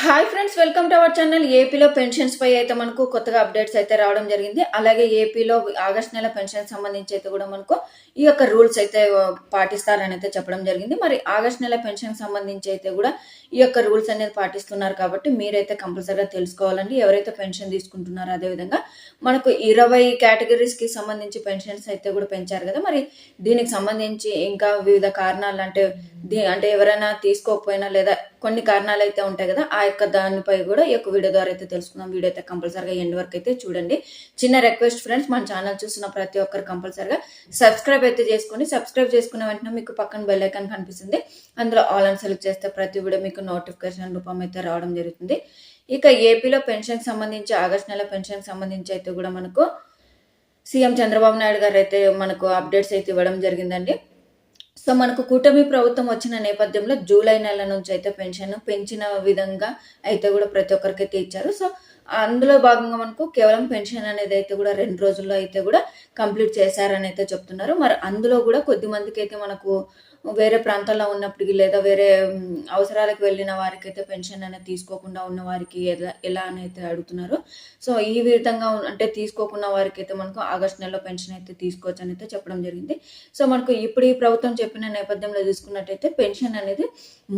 Hi friends, welcome to our channel. ఏపీలో pensions పై అయితే మనకు కొత్తగా అప్డేట్స్ అయితే రావడం జరిగింది. అలాగే ఏపీలో ఆగస్ట్ నెల పెన్షన్ సంబంధించి అయితే కూడా మనకు ఈ యొక్క రూల్స్ అయితే పాటిస్తారని అయితే చెప్పడం జరిగింది. మరి ఆగస్ట్ నెల పెన్షన్ సంబంధించి అయితే కూడా ఈ యొక్క రూల్స్ అనేది పాటిస్తున్నారు కాబట్టి మీరైతే కంపల్సరీగా తెలుసుకోవాలండి. ఎవరైతే పెన్షన్ తీసుకుంటున్నారో అదేవిధంగా మనకు 20 కేటగిరీస్కి సంబంధించి పెన్షన్స్ అయితే కూడా పెంచారు కదా. మరి దీనికి సంబంధించి ఇంకా వివిధ కారణాలు అంటే ఎవరైనా తీసుకోకపోయినా లేదా కొన్ని కారణాలు అయితే ఉంటాయి కదా, ఆ యొక్క దానిపై కూడా ఈ యొక్క వీడియో ద్వారా అయితే తెలుసుకుందాం. వీడియో అయితే కంపల్సరీగా ఎండ్ వరకు అయితే చూడండి. చిన్న రిక్వెస్ట్ ఫ్రెండ్స్, మన ఛానల్ చూస్తున్న ప్రతి ఒక్కరు కంపల్సరీగా సబ్స్క్రైబ్ అయితే చేసుకోండి. సబ్స్క్రైబ్ చేసుకున్న వెంటనే మీకు పక్కన బెల్ ఐకాన్ కనిపిస్తుంది, అందులో ఆల్ అని సెలెక్ట్ చేస్తే ప్రతి వీడియో మీకు నోటిఫికేషన్ రూపం అయితే రావడం జరుగుతుంది. ఇక ఏపీలో పెన్షన్ సంబంధించి ఆగస్ట్ నెల పెన్షన్ సంబంధించి అయితే కూడా మనకు సీఎం చంద్రబాబు నాయుడు గారు అయితే మనకు అప్డేట్స్ అయితే ఇవ్వడం జరిగిందండి. సో మనకు కూటమి ప్రభుత్వం వచ్చిన నేపథ్యంలో జూలై నెల నుంచి అయితే పెన్షన్ పెంచిన విధంగా అయితే కూడా ప్రతి ఒక్కరికైతే ఇచ్చారు. సో అందులో భాగంగా మనకు కేవలం పెన్షన్ అనేది అయితే కూడా 2 రోజుల్లో అయితే కూడా కంప్లీట్ చేశారని అయితే చెప్తున్నారు. మరి అందులో కూడా కొద్ది మందికి అయితే మనకు వేరే ప్రాంతాల్లో ఉన్నప్పటికీ లేదా వేరే అవసరాలకు వెళ్ళిన వారికి అయితే పెన్షన్ అనేది తీసుకోకుండా ఉన్న వారికి ఎలా అని అయితే అడుగుతున్నారు. సో ఈ విధంగా అంటే తీసుకోకున్న వారికి అయితే మనకు ఆగస్ట్ నెలలో పెన్షన్ అయితే తీసుకోవచ్చు అని అయితే చెప్పడం జరిగింది. సో మనకు ఇప్పుడు ఈ ప్రభుత్వం చెప్పిన నేపథ్యంలో చూసుకున్నట్టయితే పెన్షన్ అనేది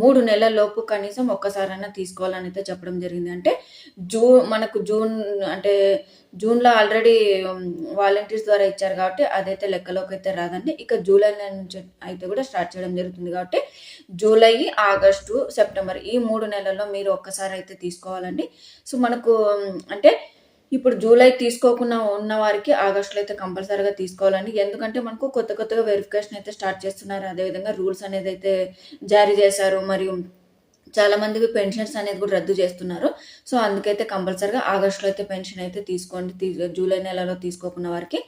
3 నెలల లోపు కనీసం ఒక్కసారైనా తీసుకోవాలని అయితే చెప్పడం జరిగింది. అంటే మనకు జూన్లో ఆల్రెడీ వాలంటీర్స్ ద్వారా ఇచ్చారు కాబట్టి అదైతే లెక్కలోకి అయితే రాదండి. ఇక జూలై నెల నుంచి అయితే కూడా స్టార్ట్ చేయడం జరుగుతుంది కాబట్టి జూలై, ఆగస్టు, సెప్టెంబర్ ఈ 3 నెలల్లో మీరు ఒక్కసారి అయితే తీసుకోవాలండి. సో మనకు అంటే ఇప్పుడు జూలై తీసుకోకుండా ఉన్న వారికి ఆగస్టులో అయితే కంపల్సరీగా తీసుకోవాలండి. ఎందుకంటే మనకు కొత్తగా వెరిఫికేషన్ అయితే స్టార్ట్ చేస్తున్నారు. అదేవిధంగా రూల్స్ అనేది అయితే జారీ చేశారు. మరియు చాలా మందికి పెన్షన్స్ అనేది కూడా రద్దు చేస్తున్నారు. సో అందుకైతే కంపల్సరీగా ఆగస్టులో అయితే పెన్షన్ అయితే తీసుకోండి, జూలై నెలలో తీసుకోకున్న వారికి.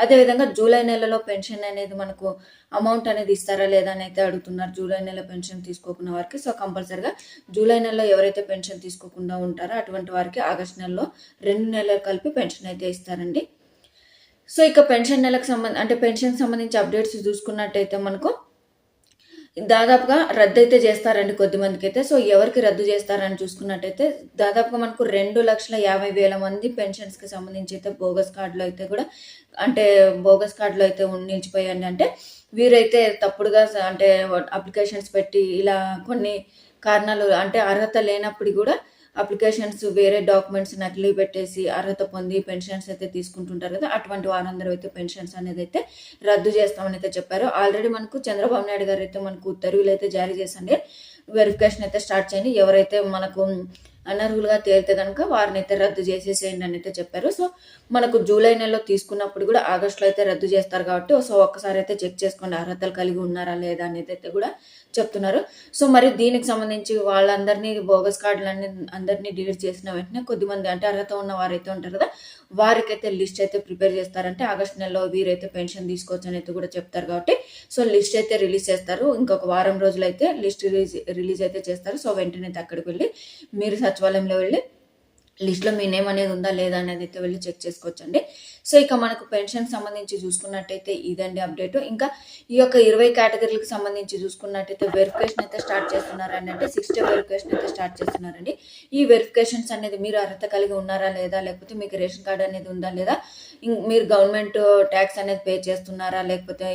అదేవిధంగా జూలై నెలలో పెన్షన్ అనేది మనకు అమౌంట్ అనేది ఇస్తారా లేదా అని అయితే అడుగుతున్నారు, జూలై నెల పెన్షన్ తీసుకోకున్న వారికి. సో కంపల్సరీగా జూలై నెలలో ఎవరైతే పెన్షన్ తీసుకోకుండా ఉంటారో అటువంటి వారికి ఆగస్ట్ నెలలో 2 నెలలు కలిపి పెన్షన్ అయితే ఇస్తారండి. సో ఇక పెన్షన్ నెలకు పెన్షన్ సంబంధించి అప్డేట్స్ చూసుకున్నట్టయితే మనకు దాదాపుగా రద్దు అయితే చేస్తారండి కొద్దిమందికి అయితే. సో ఎవరికి రద్దు చేస్తారని చూసుకున్నట్టయితే దాదాపుగా మనకు 2,50,000 మంది పెన్షన్స్కి సంబంధించి అయితే బోగస్ కార్డులు అయితే నిలిచిపోయాయండి. అంటే వీరైతే తప్పుడుగా అప్లికేషన్స్ పెట్టి ఇలా కొన్ని కారణాలు అర్హత లేనప్పుడు కూడా అప్లికేషన్స్ వేరే డాక్యుమెంట్స్ నకిలీ పెట్టేసి అర్హత పొంది పెన్షన్స్ అయితే తీసుకుంటుంటారు కదా, అటువంటి వారందరూ అయితే పెన్షన్స్ అనేది అయితే రద్దు చేస్తామని అయితే చెప్పారు. ఆల్రెడీ మనకు చంద్రబాబు నాయుడు గారు అయితే మనకు ఉత్తర్వులు అయితే జారీ చేసండి, వెరిఫికేషన్ అయితే స్టార్ట్ చేయండి, ఎవరైతే మనకు అనర్హులుగా తేలితే కనుక వారిని అయితే రద్దు చేసేసేయండి అని అయితే చెప్పారు. సో మనకు జూలై నెలలో తీసుకున్నప్పుడు కూడా ఆగస్టులో అయితే రద్దు చేస్తారు కాబట్టి సో ఒక్కసారి అయితే చెక్ చేసుకోండి అర్హతలు కలిగి ఉన్నారా లేదా అనేది అయితే కూడా చెప్తున్నారు. సో మరి దీనికి సంబంధించి వాళ్ళందరినీ బోగస్ కార్డులన్నీ అందరినీ డిలీట్ చేసిన వెంటనే కొద్దిమంది అర్హత ఉన్న వారైతే ఉంటారు కదా, వారికైతే లిస్ట్ అయితే ప్రిపేర్ చేస్తారంటే ఆగస్ట్ నెలలో వీరైతే పెన్షన్ తీసుకోవచ్చు అని అయితే కూడా చెప్తారు కాబట్టి సో లిస్ట్ అయితే రిలీజ్ చేస్తారు. ఇంకొక వారం రోజులు అయితే లిస్ట్ రిలీజ్ అయితే చేస్తారు. సో వెంటనే అక్కడికి వెళ్ళి మీరు సచివాలయంలో వెళ్ళి లిస్ట్లో మీ నేమ్ అనేది ఉందా లేదా అనేది అయితే వెళ్ళి చెక్ చేసుకోవచ్చండి. సో ఇక మనకు పెన్షన్ సంబంధించి చూసుకున్నట్టయితే ఇదండి అప్డేట్. ఇంకా ఈ యొక్క 20 కేటగిరీలకు సంబంధించి చూసుకున్నట్టయితే వెరిఫికేషన్ అయితే స్టార్ట్ చేస్తున్నారండి. అంటే 6 వెరిఫికేషన్ అయితే స్టార్ట్ చేస్తున్నారండి. ఈ వెరిఫికేషన్స్ అనేది మీరు అర్హత కలిగి ఉన్నారా లేదా, లేకపోతే మీకు రేషన్ కార్డు అనేది ఉందా లేదా, మీరు గవర్నమెంట్ ట్యాక్స్ అనేది పే చేస్తున్నారా, లేకపోతే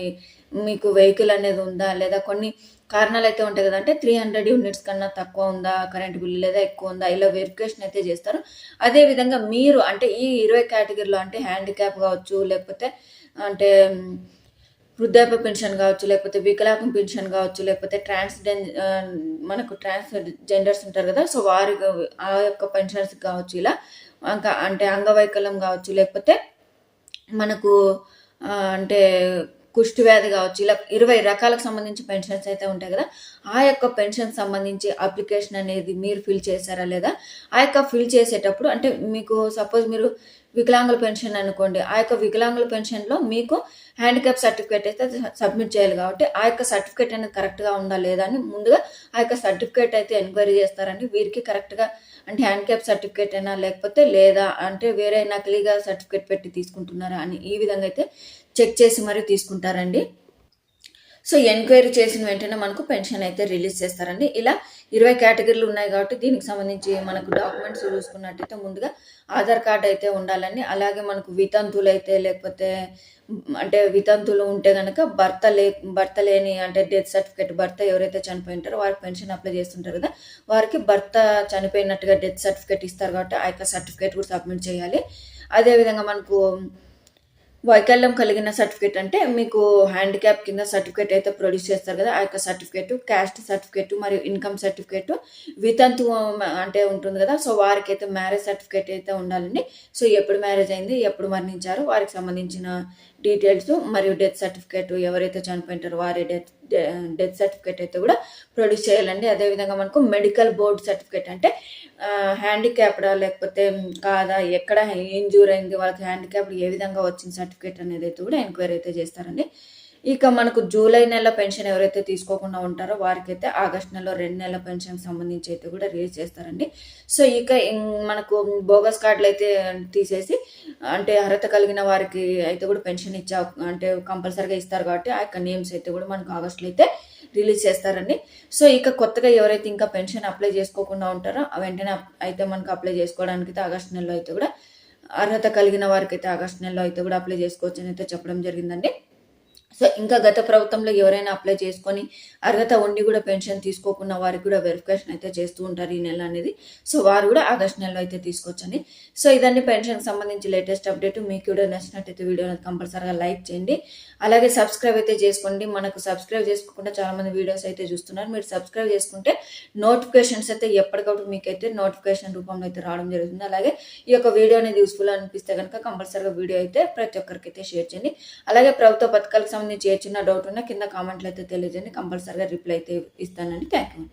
మీకు వెహికల్ అనేది ఉందా లేదా, కొన్ని కారణాలు అయితే ఉంటాయి కదా, అంటే 300 యూనిట్స్ కన్నా తక్కువ ఉందా కరెంట్ బిల్లు లేదా ఎక్కువ ఉందా, ఇలా వెరిఫికేషన్ అయితే చేస్తారు. అదేవిధంగా మీరు ఈ 20 కేటగిరీలో హ్యాండిక్యాప్ కావచ్చు, లేకపోతే వృద్ధాప్య పెన్షన్ కావచ్చు, లేకపోతే వికలాంగం పెన్షన్ కావచ్చు, లేకపోతే ట్రాన్స్జెండర్స్ ఉంటారు కదా, సో వారి ఆ యొక్క పెన్షన్స్ కావచ్చు, ఇలా అంగవైకల్యం కావచ్చు, లేకపోతే మనకు కుష్టి వ్యాధి కావచ్చు, ఇలా 20 రకాలకు సంబంధించి పెన్షన్స్ అయితే ఉంటాయి కదా, ఆ యొక్క పెన్షన్ సంబంధించి అప్లికేషన్ అనేది మీరు ఫిల్ చేశారా లేదా, ఆ యొక్క ఫిల్ చేసేటప్పుడు మీకు సపోజ్ మీరు వికలాంగుల పెన్షన్ అనుకోండి, ఆ యొక్క వికలాంగుల పెన్షన్లో మీకు హ్యాండిక్యాప్ సర్టిఫికేట్ అయితే సబ్మిట్ చేయాలి కాబట్టి ఆ యొక్క సర్టిఫికేట్ అనేది కరెక్ట్గా ఉందా లేదా అని ముందుగా ఆ యొక్క సర్టిఫికేట్ అయితే ఎంక్వైరీ చేస్తారండి. వీరికి కరెక్ట్గా హ్యాండిక్యాప్ సర్టిఫికేట్ అయినా లేకపోతే లేదా వేరే నకిలీగా సర్టిఫికేట్ పెట్టి తీసుకుంటున్నారా అని ఈ విధంగా అయితే చెక్ చేసి మరి తీసుకుంటారండి. సో ఎంక్వైరీ చేసిన వెంటనే మనకు పెన్షన్ అయితే రిలీజ్ చేస్తారండి. ఇలా 20 కేటగిరీలు ఉన్నాయి కాబట్టి దీనికి సంబంధించి మనకు డాక్యుమెంట్స్ చూసుకున్నట్టయితే ముందుగా ఆధార్ కార్డ్ అయితే ఉండాలండి. అలాగే మనకు వితంతువులైతే లేకపోతే అంటే వితంతువులు ఉంటే గనక భర్త లేని అంటే డెత్ సర్టిఫికేట్, భర్త ఎవరైతే చనిపోయి ఉంటారో వారికి పెన్షన్ అప్లై చేస్తుంటారు కదా, వారికి భర్త చనిపోయినట్టుగా డెత్ సర్టిఫికేట్ ఇస్తారు కాబట్టి ఆ యొక్క సర్టిఫికేట్ కూడా సబ్మిట్ చేయాలి. అదేవిధంగా మనకు వైకల్యం కలిగిన సర్టిఫికేట్ అంటే మీకు హ్యాండిక్యాప్ కింద సర్టిఫికేట్ అయితే ప్రొడ్యూస్ చేస్తారు కదా, ఆ యొక్క సర్టిఫికేట్, క్యాస్ట్ సర్టిఫికేట్ మరియు ఇన్కమ్ సర్టిఫికేట్, వితంతు అంటే ఉంటుంది కదా, సో వారికి అయితే మ్యారేజ్ సర్టిఫికేట్ అయితే ఉండాలండి. సో ఎప్పుడు మ్యారేజ్ అయింది, ఎప్పుడు మరణించారు, వారికి సంబంధించిన డీటెయిల్స్ మరియు డెత్ సర్టిఫికేట్, ఎవరైతే చనిపోయింటారో వారి డెత్ సర్టిఫికేట్ అయితే కూడా ప్రొడ్యూస్ చేయాలండి. అదేవిధంగా మనకు మెడికల్ బోర్డ్ సర్టిఫికేట్ అంటే హ్యాండిక్యాప్డా లేకపోతే కాదా, ఎక్కడ ఇంజూర్ అయింది, వాళ్ళకి హ్యాండిక్యాప్డ్ ఏ విధంగా వచ్చిన సర్టిఫికేట్ అనేది అయితే కూడా ఎంక్వైరీ అయితే చేస్తారండి. ఇక మనకు జూలై నెల పెన్షన్ ఎవరైతే తీసుకోకుండా ఉంటారో వారికైతే ఆగస్ట్ నెలలో 2 నెలల పెన్షన్ సంబంధించి అయితే కూడా రిలీజ్ చేస్తారండి. సో ఇక మనకు బోగస్ కార్డులు అయితే తీసేసి అంటే అర్హత కలిగిన వారికి అయితే కూడా పెన్షన్ అంటే కంపల్సరీగా ఇస్తారు కాబట్టి ఆ యొక్క నేమ్స్ అయితే కూడా మనకు ఆగస్టులో అయితే రిలీజ్ చేస్తారండి. సో ఇక కొత్తగా ఎవరైతే ఇంకా పెన్షన్ అప్లై చేసుకోకుండా ఉంటారో వెంటనే అయితే మనకు అప్లై చేసుకోవడానికి అయితే ఆగస్ట్ నెలలో అయితే కూడా అర్హత కలిగిన వారికి అయితే ఆగస్ట్ నెలలో అయితే కూడా అప్లై చేసుకోవచ్చు అని అయితే చెప్పడం జరిగిందండి. సో ఇంకా గత ప్రభుత్వంలో ఎవరైనా అప్లై చేసుకొని అర్హత ఉండి కూడా పెన్షన్ తీసుకోకున్న వారికి కూడా వెరిఫికేషన్ అయితే చేస్తూ ఉంటారు ఈ నెల అనేది. సో వారు కూడా ఆగస్ట్ నెలలో అయితే తీసుకోవచ్చండి. సో ఇదండి పెన్షన్కి సంబంధించి లేటెస్ట్ అప్డేట్. మీకు కూడా నచ్చినట్టయితే వీడియోని కంపల్సరీగా లైక్ చేయండి. అలాగే సబ్స్క్రైబ్ అయితే చేసుకోండి. మనకు సబ్స్క్రైబ్ చేసుకోకుండా చాలామంది వీడియోస్ అయితే చూస్తున్నారు. మీరు సబ్స్క్రైబ్ చేసుకుంటే నోటిఫికేషన్స్ అయితే ఎప్పటికప్పుడు మీకైతే నోటిఫికేషన్ రూపంలో అయితే రావడం జరుగుతుంది. అలాగే ఈ యొక్క వీడియో అనేది యూస్ఫుల్ అనిపిస్తే కనుక కంపల్సరీగా వీడియో అయితే ప్రతి ఒక్కరికి అయితే షేర్ చేయండి. అలాగే ప్రభుత్వ పథకాలకు సంబంధించి ఏ చిన్న డౌట్ ఉన్నా కింద కామెంట్లు అయితే తెలియజేయండి. కంపల్సరీగా రిప్లై అయితే ఇస్తానండి. Thank you.